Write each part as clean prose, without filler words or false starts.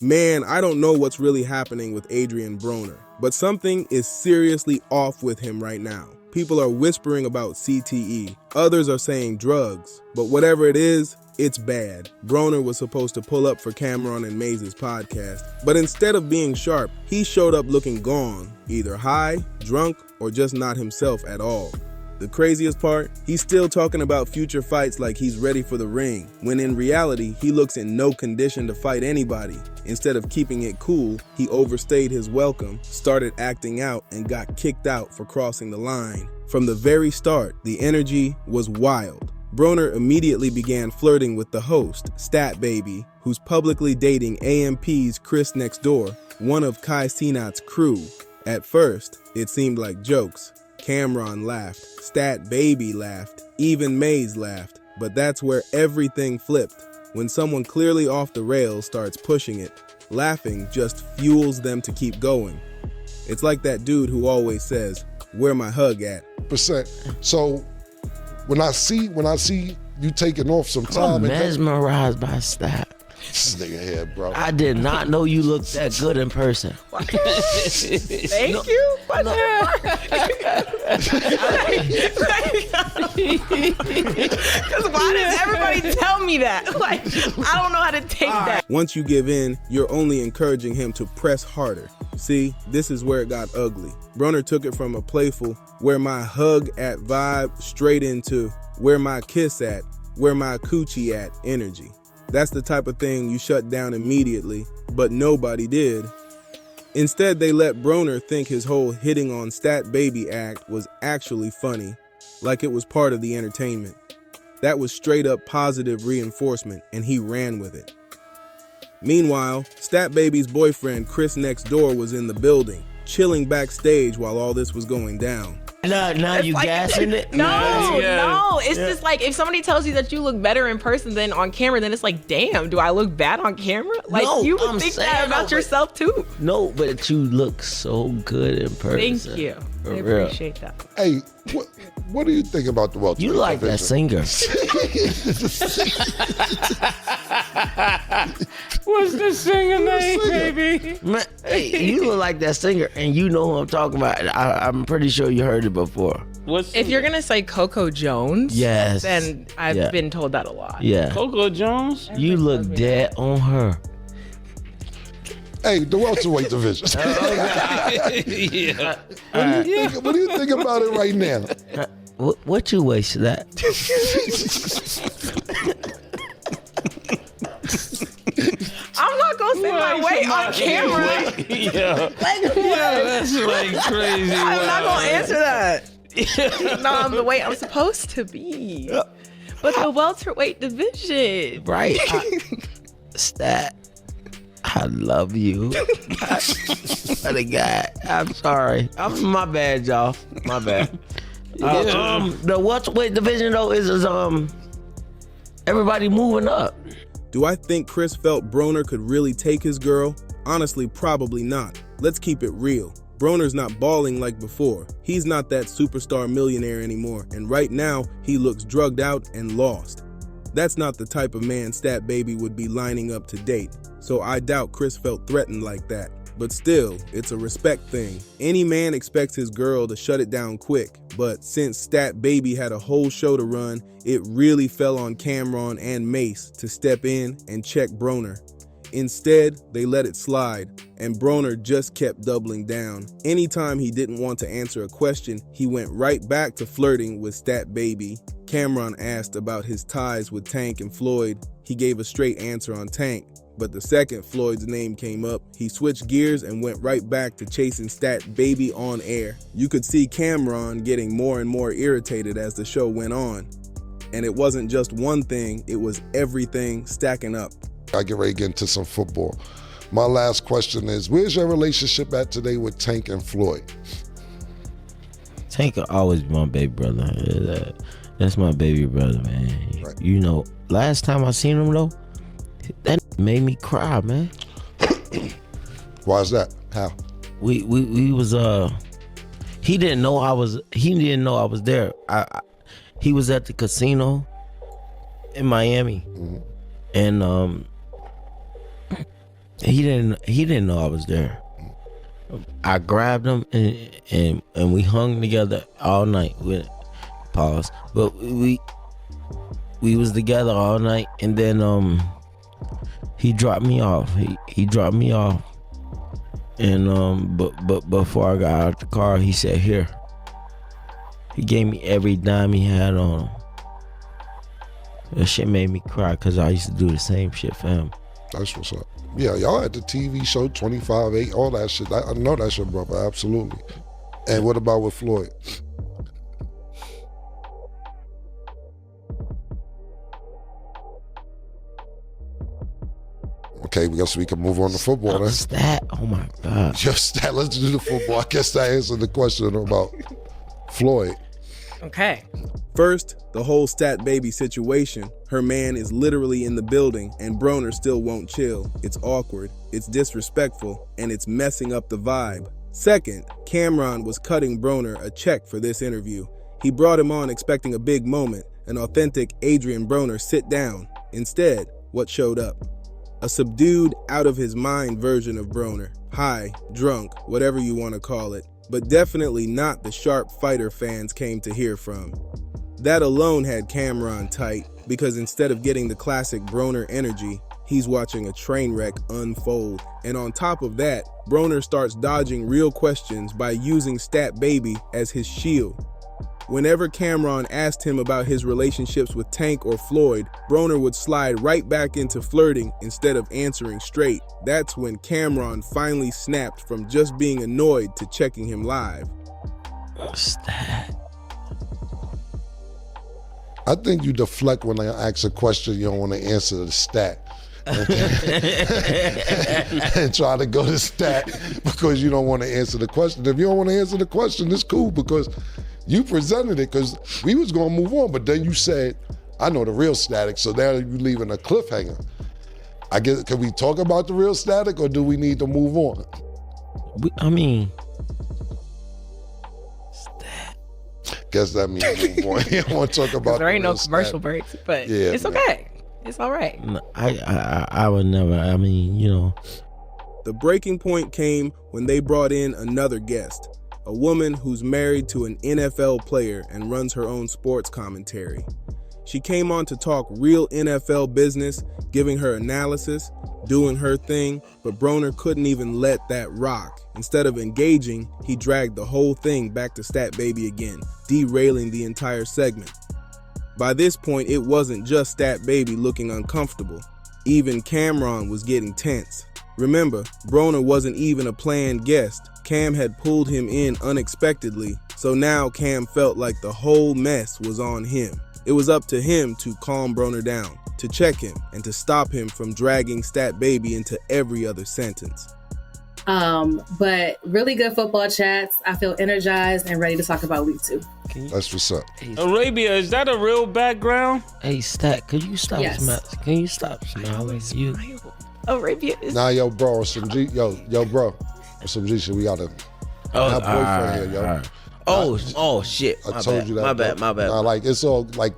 Man, I don't know what's really happening with Adrian Broner, but something is seriously off with him right now. People are whispering about CTE, others are saying drugs, but whatever it is, it's bad. Broner was supposed to pull up for Camron and Maze's podcast, but instead of being sharp, he showed up looking gone, either high, drunk, or just not himself at all. The craziest part, he's still talking about future fights like he's ready for the ring, when in reality, he looks in no condition to fight anybody. Instead of keeping it cool, he overstayed his welcome, started acting out, and got kicked out for crossing the line. From the very start, the energy was wild. Broner immediately began flirting with the host, Stat Baby, who's publicly dating AMP's Chris Next Door, one of Kai Cenat's crew. At first, it seemed like jokes. Camron laughed, Stat Baby laughed, even Maze laughed, but that's where everything flipped. When someone clearly off the rails starts pushing it, laughing just fuels them to keep going. It's like that dude who always says, "Where my hug at?" So when I see you taking off some time, I'm mesmerized by Stat. This nigga here, bro. I did not know you looked that good in person. Thank you. Because why does everybody tell me that? Like, I don't know how to take that. Once you give in, you're only encouraging him to press harder. See, this is where it got ugly. Broner took it from a playful, "where my hug at" vibe straight into "where my kiss at, where my coochie at" energy. That's the type of thing you shut down immediately, but nobody did. Instead, they let Broner think his whole hitting on Stat Baby act was actually funny, like it was part of the entertainment. That was straight up positive reinforcement, and he ran with it. Meanwhile, Stat Baby's boyfriend Chris Next Door was in the building, chilling backstage while all this was going down. Now you like, gassing it? No. It's just like if somebody tells you that you look better in person than on camera, then it's like, damn, do I look bad on camera? Like, No, you would I'm think saying, that about yourself too. No, but you look so good in person. Thank you. For I real. appreciate that. Hey, what do you think about the welterweight You like that division? singer. What's the singer name, baby? Man, hey, you look like that singer, and you know who I'm talking about. I'm pretty sure you heard it before. If you're gonna say Coco Jones, Yes. then I've Yeah. been told that a lot. Yeah. Coco Jones? You look dead on her. Hey, the welterweight division. Yeah. What do you think about it right now? What you wasted that? I'm not gonna say my weight on camera. Yeah. That's like crazy. I'm not gonna answer that. No, I'm the way I'm supposed to be. But the welterweight division. Right. Stat. I love you. What a guy. I'm sorry. My bad, y'all. My bad. The welterweight division though is everybody moving up. Do I think Chris felt Broner could really take his girl? Honestly, probably not. Let's keep it real. Broner's not balling like before. He's not that superstar millionaire anymore, and right now, he looks drugged out and lost. That's not the type of man Stat Baby would be lining up to date, so I doubt Chris felt threatened like that. But still, it's a respect thing. Any man expects his girl to shut it down quick, but since Stat Baby had a whole show to run, it really fell on Camron and Mace to step in and check Broner. Instead, they let it slide, and Broner just kept doubling down. Anytime he didn't want to answer a question, he went right back to flirting with Stat Baby. Camron asked about his ties with Tank and Floyd. He gave a straight answer on Tank, but the second Floyd's name came up, he switched gears and went right back to chasing Stat Baby on air. You could see Camron getting more and more irritated as the show went on. And it wasn't just one thing, it was everything stacking up. I get ready to get into some football. My last question is, where's your relationship at today with Tank and Floyd? Tank will always be my baby brother. That's my baby brother, man. Right. You know, last time I seen him though, that made me cry, man. Why is that? How? We was he didn't know I was there. He was at the casino in Miami, and He didn't know I was there. I grabbed him and we hung together all night with pause. But we was together all night, and then he dropped me off. He dropped me off, and but before I got out the car, he said, "Here." He gave me every dime he had on him. That shit made me cry because I used to do the same shit for him. That's what's up. Yeah, y'all at the TV show 25-8, all that shit. I know that's your brother, absolutely. And what about with Floyd? Okay, we can move on to football then. Stat, oh my God. Just that, let's do the football. I guess that answered the question about Floyd. Okay. First, the whole Stat Baby situation. Her man is literally in the building and Broner still won't chill. It's awkward, it's disrespectful, and it's messing up the vibe. Second, Camron was cutting Broner a check for this interview. He brought him on expecting a big moment, an authentic Adrian Broner sit down. Instead, what showed up? A subdued, out-of-his-mind version of Broner. High, drunk, whatever you want to call it, but definitely not the sharp fighter fans came to hear from. That alone had Camron tight, because instead of getting the classic Broner energy, he's watching a train wreck unfold. And on top of that, Broner starts dodging real questions by using Stat Baby as his shield. Whenever Camron asked him about his relationships with Tank or Floyd, Broner would slide right back into flirting instead of answering straight. That's when Camron finally snapped from just being annoyed to checking him live. Stat. I think you deflect when I ask a question you don't want to answer the stat. And try to go to stat because you don't want to answer the question. If you don't want to answer the question, it's cool because you presented it because we was going to move on, but then you said, I know the real static, so now you leaving a cliffhanger. I guess, can we talk about the real static or do we need to move on? Guess that means move on. You don't want to talk about there ain't no commercial static. breaks, but Yeah, it's okay. It's all right. No, I would never, The breaking point came when they brought in another guest, a woman who's married to an NFL player and runs her own sports commentary. She came on to talk real NFL business, giving her analysis, doing her thing, but Broner couldn't even let that rock. Instead of engaging, he dragged the whole thing back to Stat Baby again, derailing the entire segment. By this point, it wasn't just Stat Baby looking uncomfortable. Even Camron was getting tense. Remember, Broner wasn't even a planned guest. Cam had pulled him in unexpectedly, so now Cam felt like the whole mess was on him. It was up to him to calm Broner down, to check him, and to stop him from dragging Stat Baby into every other sentence. But really good football chats. I feel energized and ready to talk about week 2. That's what's up. Arabia, is that a real background? Hey, Stat, could you stop Yes. Can you stop smiling? You, Arabia is Nah, yo, bro, some G, yo, bro, some G shit. We got a my boyfriend here, yo. Alright. Oh shit. I told you that. My bad. Nah, like it's all like.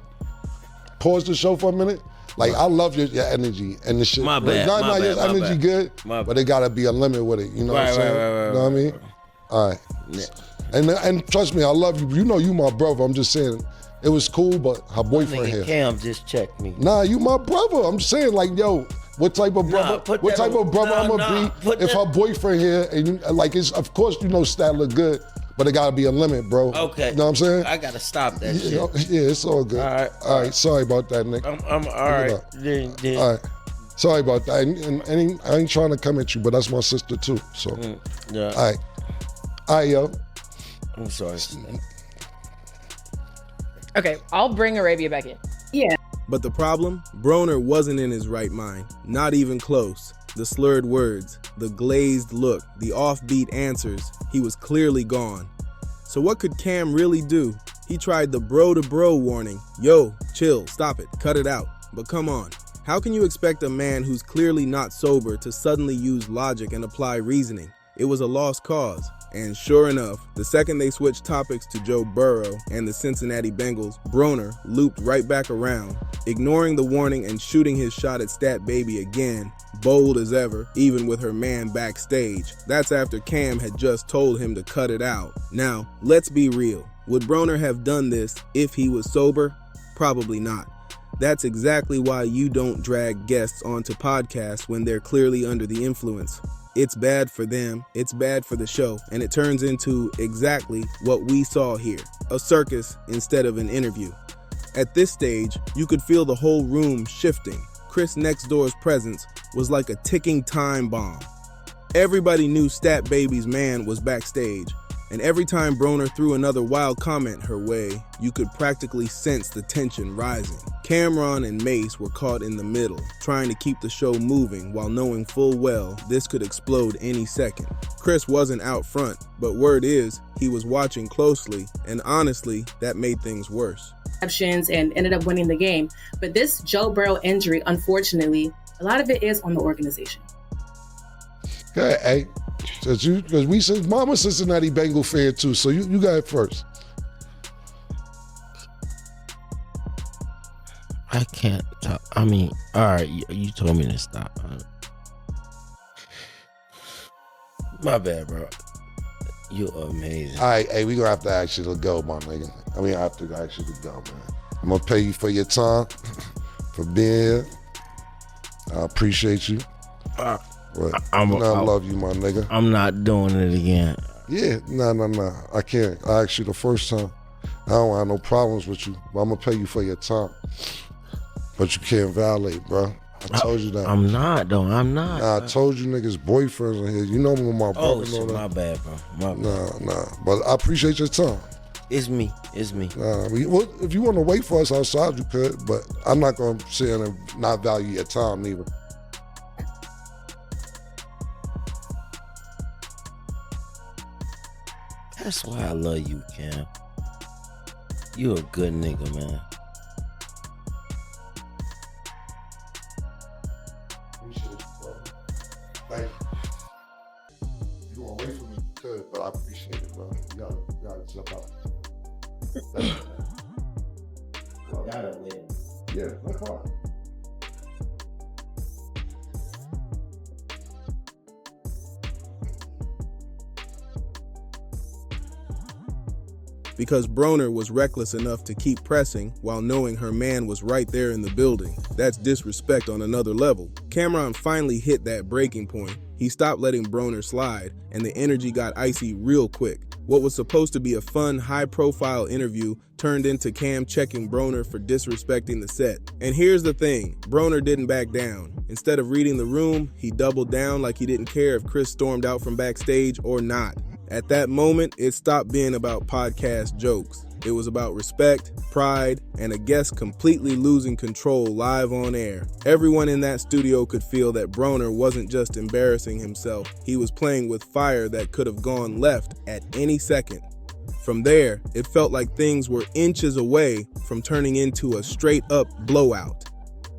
Pause the show for a minute. Like I love your energy and the shit. My bad, Nah, my your bad, my energy bad. good, My but it gotta be a limit with it. You know what I'm saying? Right. You know what I mean? All right. Yeah. And trust me, I love you. You know you my brother. I'm just saying, it was cool, but her boyfriend Nigga here. Cam just checked me. Nah, you my brother. I'm just saying, like, yo, what type of brother? put What that type on- of brother nah, I'm gonna nah, be put if that- her boyfriend here and you, like it's of course you know Stat look good, but it gotta be a limit, bro. Okay. You know what I'm saying? I gotta stop that shit. Yeah, it's all good. All right. Sorry about that, Nick. I'm all right. Then- All right. Sorry about that. And I ain't trying to come at you, but that's my sister too. So, Yeah. all right. All right, yo. I'm sorry. okay. I'll bring Arabia back in. Yeah. But the problem? Broner wasn't in his right mind, not even close. The slurred words, the glazed look, the offbeat answers, he was clearly gone. So what could Cam really do? He tried the bro-to-bro warning, yo, chill, stop it, cut it out. But come on, how can you expect a man who's clearly not sober to suddenly use logic and apply reasoning? it was a lost cause. And sure enough, the second they switched topics to Joe Burrow and the Cincinnati Bengals, Broner looped right back around, ignoring the warning and shooting his shot at Stat Baby again, bold as ever, even with her man backstage. That's after Cam had just told him to cut it out. Now, let's be real. Would Broner have done this if he was sober? Probably not. That's exactly why you don't drag guests onto podcasts when they're clearly under the influence. It's bad for them, it's bad for the show, and it turns into exactly what we saw here, a circus instead of an interview. At this stage, you could feel the whole room shifting. Chris Next Door's presence was like a ticking time bomb. Everybody knew Stat Baby's man was backstage, and every time Broner threw another wild comment her way, you could practically sense the tension rising. Camron and Mace were caught in the middle, trying to keep the show moving while knowing full well this could explode any second. Chris wasn't out front, but word is he was watching closely, and honestly, that made things worse. And ended up winning the game. But this Joe Burrow injury, unfortunately, a lot of it is on the organization. Hey, because we said Mama Cincinnati Bengal fan too, so you got it first. I can't talk. I mean, all right, you told me to stop. My bad, bro. You're amazing. All right, hey, we gonna have to ask you to go, my nigga. I mean, I have to ask you to go, man. I'm gonna pay you for your time, for being here. I appreciate you. I love you, my nigga. I'm not doing it again. Yeah, no. I can't. I asked you the first time. I don't have no problems with you, but I'm gonna pay you for your time. But you can't violate, bro. I told you that. I'm not, though. I'm not. Nah, I told you niggas boyfriends in here. You know when my brother know that. My bad, bro. My bad. Nah. But I appreciate your time. It's me. Nah, well, if you want to wait for us outside, you could. But I'm not gonna sit in and not value your time neither. That's why I love you, Cam. You a good nigga, man. Appreciate you, bro. Thank you. You want to wait for me? You could, but I appreciate it, bro. You gotta jump out. Thank you, man. Gotta win. Yeah, no problem. Because Broner was reckless enough to keep pressing while knowing her man was right there in the building. That's disrespect on another level. Camron finally hit that breaking point. He stopped letting Broner slide, and the energy got icy real quick. What was supposed to be a fun, high-profile interview turned into Cam checking Broner for disrespecting the set. And here's the thing, Broner didn't back down. Instead of reading the room, he doubled down like he didn't care if Chris stormed out from backstage or not. At that moment, it stopped being about podcast jokes. It was about respect, pride, and a guest completely losing control live on air. Everyone in that studio could feel that Broner wasn't just embarrassing himself. He was playing with fire that could have gone left at any second. From there, it felt like things were inches away from turning into a straight-up blowout.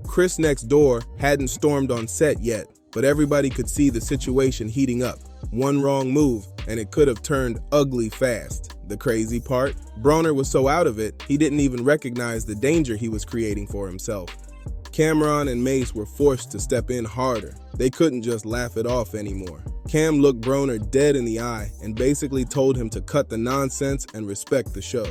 Chris Next Door hadn't stormed on set yet, but everybody could see the situation heating up. One wrong move, and it could have turned ugly fast. The crazy part, Broner was so out of it, he didn't even recognize the danger he was creating for himself. Camron and Mace were forced to step in harder. They couldn't just laugh it off anymore. Cam looked Broner dead in the eye and basically told him to cut the nonsense and respect the show.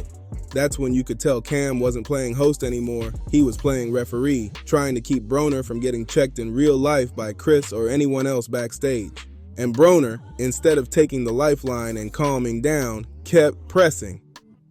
That's when you could tell Cam wasn't playing host anymore. He was playing referee, trying to keep Broner from getting checked in real life by Chris or anyone else backstage. And Broner, instead of taking the lifeline and calming down, kept pressing.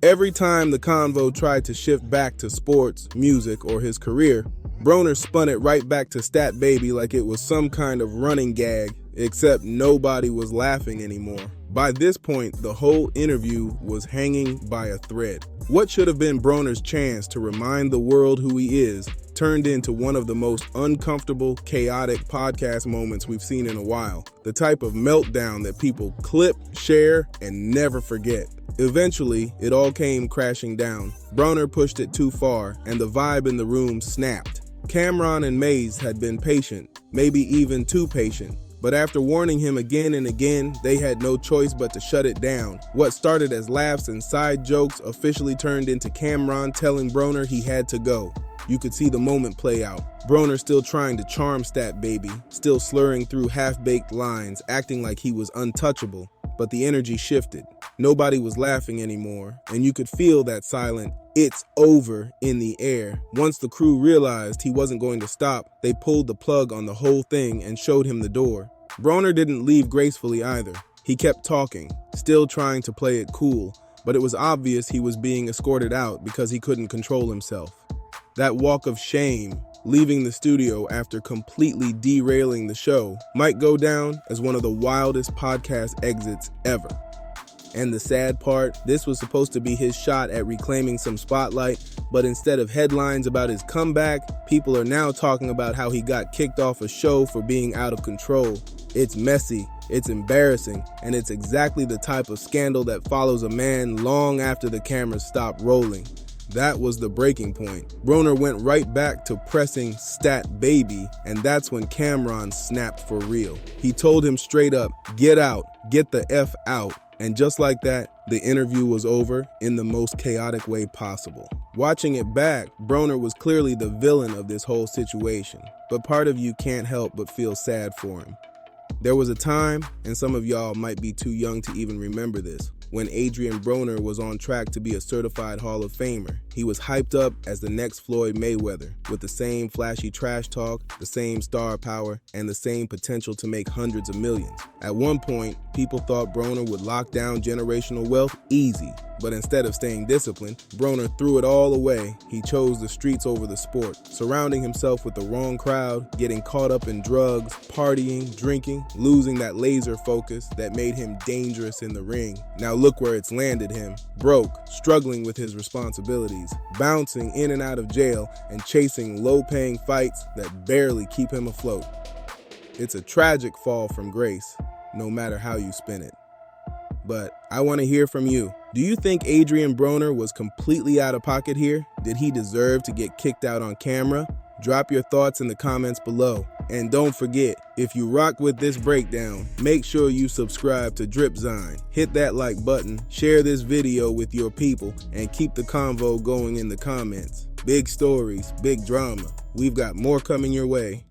Every time the convo tried to shift back to sports, music, or his career, Broner spun it right back to Stat Baby like it was some kind of running gag, except nobody was laughing anymore. By this point, the whole interview was hanging by a thread. What should have been Broner's chance to remind the world who he is turned into one of the most uncomfortable, chaotic podcast moments we've seen in a while. The type of meltdown that people clip, share, and never forget. Eventually, it all came crashing down. Broner pushed it too far, and the vibe in the room snapped. Camron and Maze had been patient, maybe even too patient, But after warning him again and again, they had no choice but to shut it down. What started as laughs and side jokes officially turned into Camron telling Broner he had to go. You could see the moment play out. Broner still trying to charm Stat Baby, still slurring through half-baked lines, acting like he was untouchable. But the energy shifted. Nobody was laughing anymore, and you could feel that silent "it's over" in the air. Once the crew realized he wasn't going to stop, they pulled the plug on the whole thing and showed him the door. Broner didn't leave gracefully either. He kept talking, still trying to play it cool, but it was obvious he was being escorted out because he couldn't control himself. That walk of shame, leaving the studio after completely derailing the show, might go down as one of the wildest podcast exits ever. And the sad part, this was supposed to be his shot at reclaiming some spotlight, but instead of headlines about his comeback, people are now talking about how he got kicked off a show for being out of control. It's messy, it's embarrassing, and it's exactly the type of scandal that follows a man long after the cameras stop rolling. That was the breaking point. Broner went right back to pressing Stat Baby, and that's when Camron snapped for real. He told him straight up, "Get out, get the F out." And just like that, the interview was over in the most chaotic way possible. Watching it back, Broner was clearly the villain of this whole situation, but part of you can't help but feel sad for him. There was a time, and some of y'all might be too young to even remember this, when Adrian Broner was on track to be a certified Hall of Famer. He was hyped up as the next Floyd Mayweather, with the same flashy trash talk, the same star power, and the same potential to make hundreds of millions. At one point, people thought Broner would lock down generational wealth easy, but instead of staying disciplined, Broner threw it all away. He chose the streets over the sport, surrounding himself with the wrong crowd, getting caught up in drugs, partying, drinking, losing that laser focus that made him dangerous in the ring. Now look where it's landed him. Broke, struggling with his responsibilities, bouncing in and out of jail, and chasing low-paying fights that barely keep him afloat. It's a tragic fall from grace, no matter how you spin it. But I want to hear from you. Do you think Adrian Broner was completely out of pocket here? Did he deserve to get kicked out on camera? Drop your thoughts in the comments below. And don't forget, if you rock with this breakdown, make sure you subscribe to Dripzine. Hit that like button, share this video with your people, and keep the convo going in the comments. Big stories, big drama. We've got more coming your way.